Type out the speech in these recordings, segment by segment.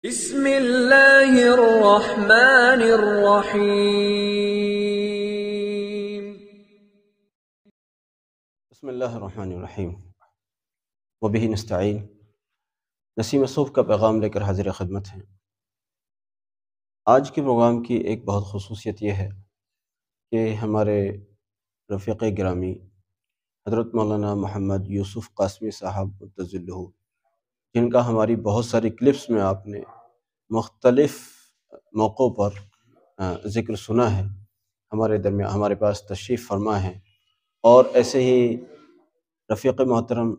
بسم اللہ الرحمن الرحیم۔ بسم اللہ الرحمن الرحیم وبہ نستعین۔ نسیم صوف کا پیغام لے کر حاضر خدمت ہیں۔ آج کے پروگرام کی ایک بہت خصوصیت یہ ہے کہ ہمارے رفیق گرامی حضرت مولانا محمد یوسف قاسمی صاحب متظلہ، جن کا ہماری بہت ساری کلپس میں آپ نے مختلف موقعوں پر ذکر سنا ہے، ہمارے پاس تشریف فرما ہے، اور ایسے ہی رفیق محترم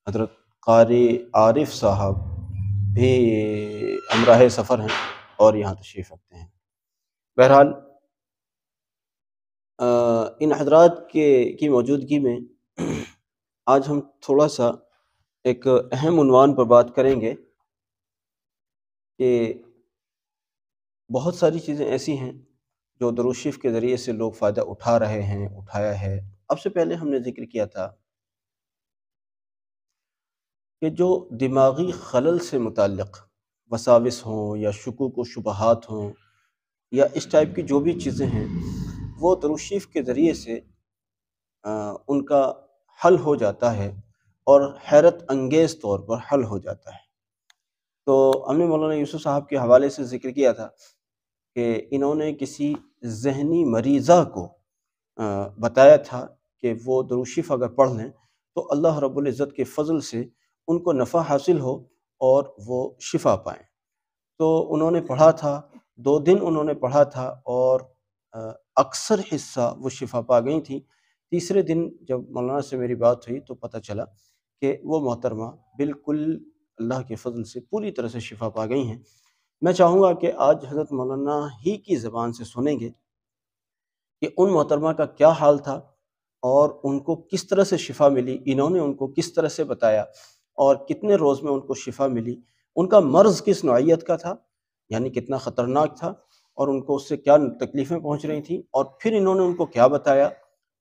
حضرت قاری عارف صاحب بھی ہمراہ سفر ہیں اور یہاں تشریف رکھتے ہیں۔ بہرحال ان حضرات کی موجودگی میں آج ہم تھوڑا سا ایک اہم عنوان پر بات کریں گے کہ بہت ساری چیزیں ایسی ہیں جو درود شریف کے ذریعے سے لوگ فائدہ اٹھا رہے ہیں، اٹھایا ہے۔ اب سے پہلے ہم نے ذکر کیا تھا کہ جو دماغی خلل سے متعلق وساوس ہوں یا شکوک و شبہات ہوں یا اس ٹائپ کی جو بھی چیزیں ہیں، وہ درود شریف کے ذریعے سے ان کا حل ہو جاتا ہے اور حیرت انگیز طور پر حل ہو جاتا ہے۔ تو ہم نے مولانا یوسف صاحب کے حوالے سے ذکر کیا تھا کہ انہوں نے کسی ذہنی مریضہ کو بتایا تھا کہ وہ درود شریف اگر پڑھ لیں تو اللہ رب العزت کے فضل سے ان کو نفع حاصل ہو اور وہ شفا پائیں۔ تو انہوں نے پڑھا تھا، 2 دن انہوں نے پڑھا تھا اور اکثر حصہ وہ شفا پا گئی تھیں۔ تیسرے دن جب مولانا سے میری بات ہوئی تو پتہ چلا کہ وہ محترمہ بالکل اللہ کے فضل سے پوری طرح سے شفا پا گئی ہیں۔ میں چاہوں گا کہ آج حضرت مولانا ہی کی زبان سے سنیں گے کہ ان محترمہ کا کیا حال تھا اور ان کو کس طرح سے شفا ملی، انہوں نے ان کو کس طرح سے بتایا اور کتنے روز میں ان کو شفا ملی، ان کا مرض کس نوعیت کا تھا، یعنی کتنا خطرناک تھا، اور ان کو اس سے کیا تکلیفیں پہنچ رہی تھیں، اور پھر انہوں نے ان کو کیا بتایا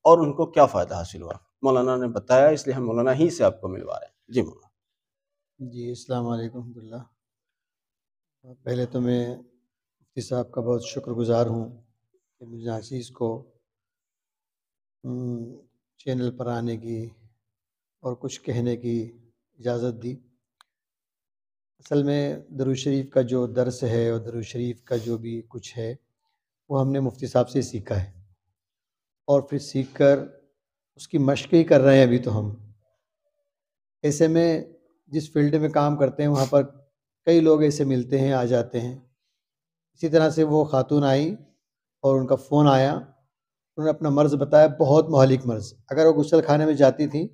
اور ان کو کیا فائدہ حاصل ہوا۔ مولانا نے بتایا، اس لیے ہم مولانا ہی سے آپ کو ملوا رہے ہیں۔ جی مولانا۔ جی السلام علیکم ورحمۃ اللہ۔ پہلے تو میں مفتی صاحب کا بہت شکر گزار ہوں کہ مجھے عزیز کو چینل پر آنے کی اور کچھ کہنے کی اجازت دی۔ اصل میں درود شریف کا جو درس ہے اور درود شریف کا جو بھی کچھ ہے وہ ہم نے مفتی صاحب سے سیکھا ہے، اور پھر سیکھ کر اس کی مشق ہی کر رہے ہیں ابھی تو ہم۔ ایسے میں جس فیلڈ میں کام کرتے ہیں وہاں پر کئی لوگ ایسے ملتے ہیں، آ جاتے ہیں۔ اسی طرح سے وہ خاتون آئی اور ان کا فون آیا، انہوں نے اپنا مرض بتایا، بہت مہلک مرض۔ اگر وہ غسل خانے میں جاتی تھیں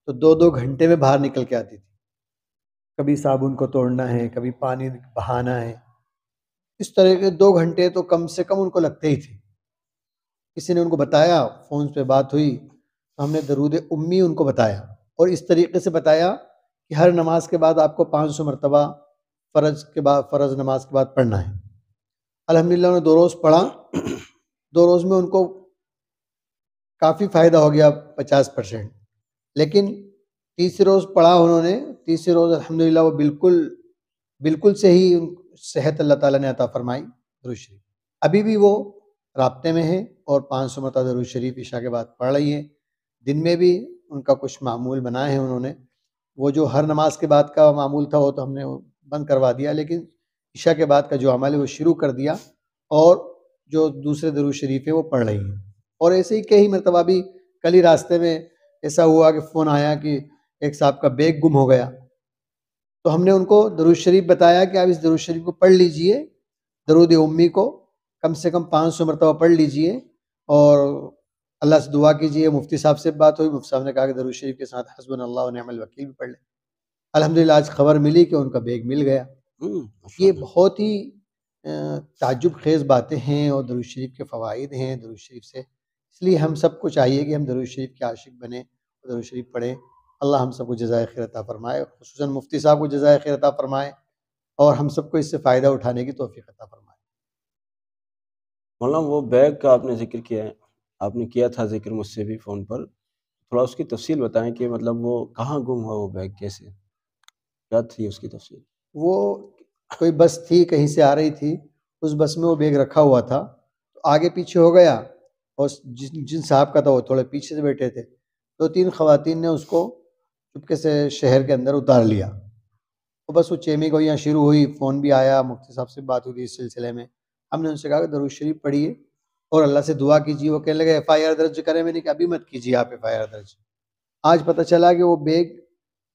تو 2 گھنٹے میں باہر نکل کے آتی تھی۔ کبھی صابن کو توڑنا ہے، کبھی پانی بہانا ہے، اس طرح کے 2 گھنٹے تو کم سے کم ان کو لگتے ہی تھے۔ کسی نے ان کو بتایا، فون پہ بات ہوئی تو ہم نے درود امی ان کو بتایا، اور اس طریقے سے بتایا کہ ہر نماز کے بعد آپ کو 500 مرتبہ فرض نماز کے بعد پڑھنا ہے۔ الحمدللہ انہوں نے 2 روز پڑھا، 2 روز میں ان کو کافی فائدہ ہو گیا، 50%۔ لیکن تیسرے روز پڑھا انہوں نے، تیسرے روز الحمدللہ وہ بالکل صحیح صحت اللہ تعالیٰ نے عطا فرمائی۔ درود شریف ابھی بھی وہ رابطے میں ہیں اور 500 مرتبہ درود شریف عشاء کے بعد پڑھ رہی ہیں۔ دن میں بھی ان کا کچھ معمول بنائے ہیں انہوں نے، وہ جو ہر نماز کے بعد کا معمول تھا وہ تو ہم نے بند کروا دیا، لیکن عشاء کے بعد کا جو عمل ہے وہ شروع کر دیا، اور جو دوسرے درود شریف ہے وہ پڑھ رہی ہیں۔ اور ایسے ہی کئی مرتبہ بھی، کل ہی راستے میں ایسا ہوا کہ فون آیا کہ ایک صاحب کا بیگ گم ہو گیا، تو ہم نے ان کو درود شریف بتایا کہ آپ اس درود شریف کو پڑھ لیجئے، درود امی کو کم سے کم 500 مرتبہ پڑھ لیجئے اور اللہ سے دعا کیجئے۔ مفتی صاحب سے بات ہوئی، مفتی صاحب نے کہا کہ درود شریف کے ساتھ حسبنا اللہ و نعم الوکیل بھی پڑھ لیں۔ الحمدللہ آج خبر ملی کہ ان کا بیگ مل گیا۔ یہ بہت ہی تعجب خیز باتیں ہیں اور درود شریف کے فوائد ہیں درود شریف سے، اس لیے ہم سب کو چاہیے کہ ہم درود شریف کے عاشق بنیں اور درود شریف پڑھیں۔ اللہ ہم سب کو جزائے خیر عطا فرمائے، خصوصاً مفتی صاحب کو جزائے خیر عطا فرمائے، اور ہم سب کو اس سے فائدہ اٹھانے کی توفیق عطا فرمائے۔ مولانا وہ بیگ کا آپ نے ذکر کیا ہے، آپ نے کیا تھا ذکر مجھ سے بھی فون پر، تھوڑا اس کی تفصیل بتائیں کہ مطلب وہ کہاں گم ہوا، وہ بیگ کیسے، کیا تھی اس کی تفصیل؟ وہ کوئی بس تھی کہیں سے آ رہی تھی، اس بس میں وہ بیگ رکھا ہوا تھا، تو آگے پیچھے ہو گیا، اور جن صاحب کا تھا وہ تھوڑے پیچھے سے بیٹھے تھے، 2-3 خواتین نے اس کو چپکے سے شہر کے اندر اتار لیا. تو بس وہ چیمی گوئیاں شروع ہوئی، فون بھی آیا، مفتی صاحب سے بات ہوئی اس سلسلے میں. ہم نے ان سے کہا کہ درود شریف پڑھیے اور اللہ سے دعا کیجیے. وہ کہنے لگے FIR درج کریں. میں نے کہا ابھی مت کیجیے آپ FIR درج. آج پتہ چلا کہ وہ بیگ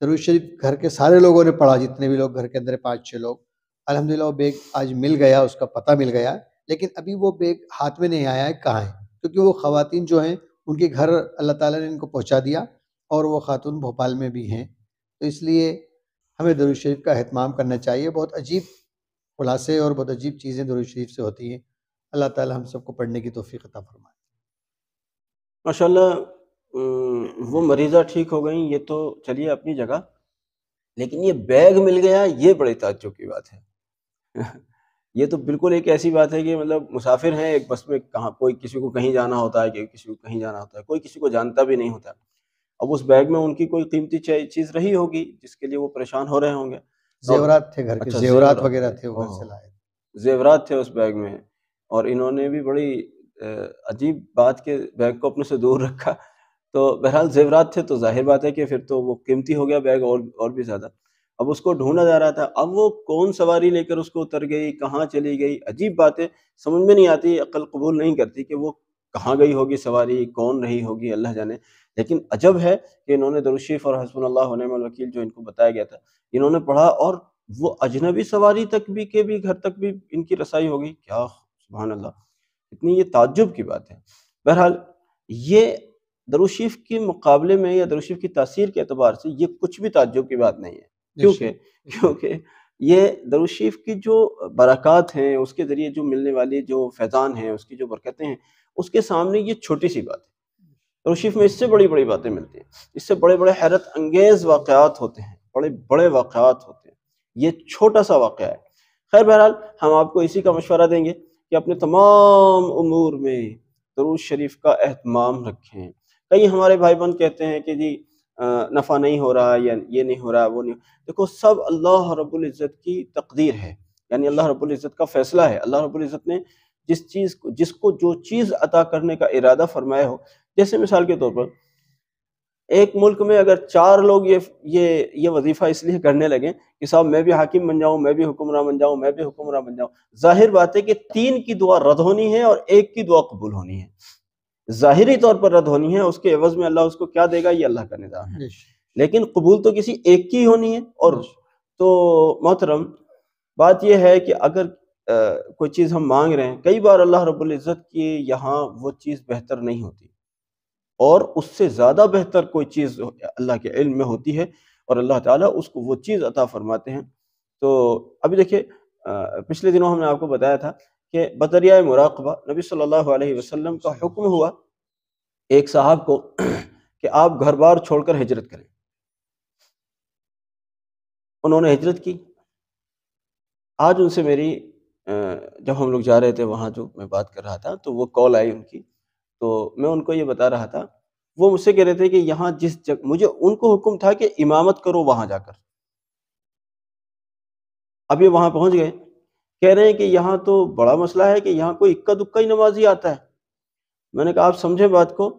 درود شریف گھر کے سارے لوگوں نے پڑھا، جتنے بھی لوگ گھر کے اندر 5-6 لوگ. الحمدللہ وہ بیگ آج مل گیا، اس کا پتہ مل گیا، لیکن ابھی وہ بیگ ہاتھ میں نہیں آیا ہے کہاں ہے، کیونکہ وہ خواتین جو ہیں ان کے گھر اللہ تعالیٰ نے ان کو پہنچا دیا، اور وہ خاتون بھوپال میں بھی ہیں. تو اس لیے ہمیں درود شریف کا اہتمام کرنا چاہیے. بہت عجیب خلاصے اور بہت عجیب چیزیں درود شریف سے ہوتی ہیں. اللہ تعالیٰ ہم سب کو پڑھنے کی توفیق عطا فرمائے. ماشاءاللہ وہ مریضہ ٹھیک ہو گئیں، یہ تو چلیے اپنی جگہ، لیکن یہ بیگ مل گیا، یہ بڑی تعجب کی بات ہے. یہ تو بالکل ایک ایسی بات ہے کہ مطلب مسافر ہیں ایک بس میں، کہاں کوئی کسی کو کہیں جانا ہوتا ہے، کہ کسی کو کہیں جانا ہوتا ہے، کوئی کسی کو جانتا بھی نہیں ہوتا. اب اس بیگ میں ان کی کوئی قیمتی چیز رہی ہوگی جس کے لیے وہ پریشان ہو رہے ہوں گے. زیورات تھے گھر کے، اچھا زیورات وغیرہ تھے، وہ گھر سے لائے. زیورات تھے اس بیگ میں، اور انہوں نے بھی بڑی عجیب بات کے بیگ کو اپنے سے دور رکھا. تو بہرحال زیورات تھے تو ظاہر بات ہے کہ پھر تو وہ قیمتی ہو گیا بیگ، اور بھی زیادہ. اب اس کو ڈھونڈا جا رہا تھا. اب وہ کون سواری لے کر اس کو اتر گئی، کہاں چلی گئی، عجیب باتیں سمجھ میں نہیں آتی، عقل قبول نہیں کرتی کہ وہ کہاں گئی ہوگی سواری، کون رہی ہوگی، اللہ جانے. لیکن عجب ہے کہ انہوں نے درود شریف اور حسبنا اللہ ونعم الوکیل جو ان کو بتایا گیا تھا انہوں نے پڑھا، اور وہ اجنبی سواری تک بھی کے بھی گھر تک بھی ان کی رسائی ہوگی. کیا سبحان اللہ، اتنی یہ تعجب کی بات ہے. بہرحال یہ درود شریف کے مقابلے میں یا درود شریف کی تاثیر کے اعتبار سے یہ کچھ بھی تعجب کی بات نہیں ہے. کیونکہ یہ درود شریف کی جو برکات ہیں، اس کے ذریعے جو ملنے والی جو فیضان ہیں، اس کی جو برکتیں ہیں، اس کے سامنے یہ چھوٹی سی بات ہے. درود شریف میں اس سے بڑی بڑی باتیں ملتی ہیں، اس سے بڑے بڑے حیرت انگیز واقعات ہوتے ہیں، بڑے بڑے واقعات ہوتے ہیں. یہ چھوٹا سا واقعہ ہے. خیر بہرحال ہم آپ کو اسی کا مشورہ دیں گے کہ اپنے تمام امور میں درود شریف کا اہتمام رکھیں. کئی ہمارے بھائی بہن کہتے ہیں کہ جی نفع نہیں ہو رہا، یا یہ نہیں ہو رہا، وہ نہیں. دیکھو سب اللہ رب العزت کی تقدیر ہے، یعنی اللہ رب العزت کا فیصلہ ہے. اللہ رب العزت نے جس کو جو چیز عطا کرنے کا ارادہ فرمایا ہو، جیسے مثال کے طور پر ایک ملک میں اگر 4 لوگ یہ وظیفہ اس لیے کرنے لگیں کہ صاحب میں بھی حاکم بن جاؤں، میں بھی حکمراں بن جاؤں، میں بھی حکمراں بن جاؤں، ظاہر بات ہے کہ 3 کی دعا رد ہونی ہے اور 1 کی دعا قبول ہونی ہے. ظاہری طور پر رد ہونی ہے، اس کے عوض میں اللہ اس کو کیا دے گا یہ اللہ کا نظام ہے، لیکن قبول تو کسی ایک کی ہونی ہے. اور تو محترم بات یہ ہے کہ اگر کوئی چیز ہم مانگ رہے ہیں، کئی بار اللہ رب العزت کی یہاں وہ چیز بہتر نہیں ہوتی، اور اس سے زیادہ بہتر کوئی چیز اللہ کے علم میں ہوتی ہے، اور اللہ تعالیٰ اس کو وہ چیز عطا فرماتے ہیں. تو ابھی دیکھیں پچھلے دنوں ہم نے آپ کو بتایا تھا کہ بذریعہ مراقبہ نبی صلی اللہ علیہ وسلم کا حکم ہوا ایک صاحب کو کہ آپ گھر بار چھوڑ کر ہجرت کریں. انہوں نے ہجرت کی. آج ان سے میری جب ہم لوگ جا رہے تھے وہاں جو میں بات کر رہا تھا تو وہ کال آئی ان کی، تو میں ان کو یہ بتا رہا تھا. وہ مجھ سے کہہ رہے تھے کہ یہاں جس جگہ مجھے ان کو حکم تھا کہ امامت کرو وہاں جا کر. اب یہ وہاں پہنچ گئے، کہہ رہے ہیں کہ یہاں تو بڑا مسئلہ ہے کہ یہاں کوئی اکا دکا ہی نمازی آتا ہے. میں نے کہا آپ سمجھیں بات کو،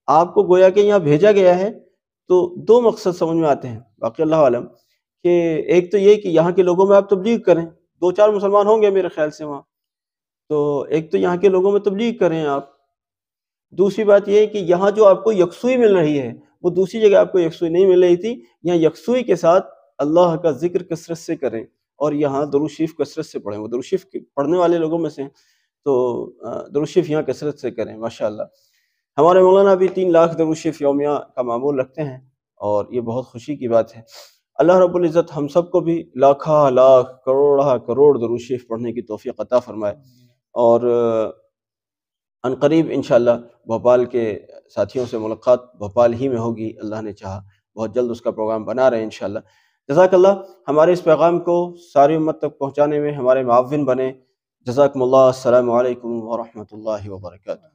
آپ کو گویا کہ یہاں بھیجا گیا ہے تو 2 مقصد سمجھ میں آتے ہیں، باقی اللہ عالم، کہ ایک تو یہ کہ یہاں کے لوگوں میں آپ تبلیغ کریں، 2-4 مسلمان ہوں گے میرے خیال سے وہاں، تو ایک تو یہاں کے لوگوں میں تبلیغ کریں آپ. دوسری بات یہ ہے کہ یہاں جو آپ کو یکسوئی مل رہی ہے وہ دوسری جگہ آپ کو یکسوئی نہیں مل رہی تھی. یہاں یکسوئی کے ساتھ اللہ کا ذکر کثرت سے کریں، اور یہاں درود شریف کثرت سے پڑھیں. وہ درود شریف پڑھنے والے لوگوں میں سے ہیں، تو درود شریف یہاں کثرت سے کریں. ماشاءاللہ ہمارے مولانا بھی 3 لاکھ درود شریف یومیہ کا معمول رکھتے ہیں، اور یہ بہت خوشی کی بات ہے. اللہ رب العزت ہم سب کو بھی لاکھاں لاکھ کروڑاں کروڑ درود شریف پڑھنے کی توفیق عطا فرمائے. اور عنقریب انشاءاللہ بھوپال کے ساتھیوں سے ملاقات بھوپال ہی میں ہوگی، اللہ نے چاہا بہت جلد اس کا پروگرام بنا رہے ہیں انشاءاللہ. جزاک اللہ ہمارے اس پیغام کو ساری امت تک پہنچانے میں ہمارے معاون بنے. جزاکم اللہ. السلام علیکم ورحمۃ اللہ وبرکاتہ.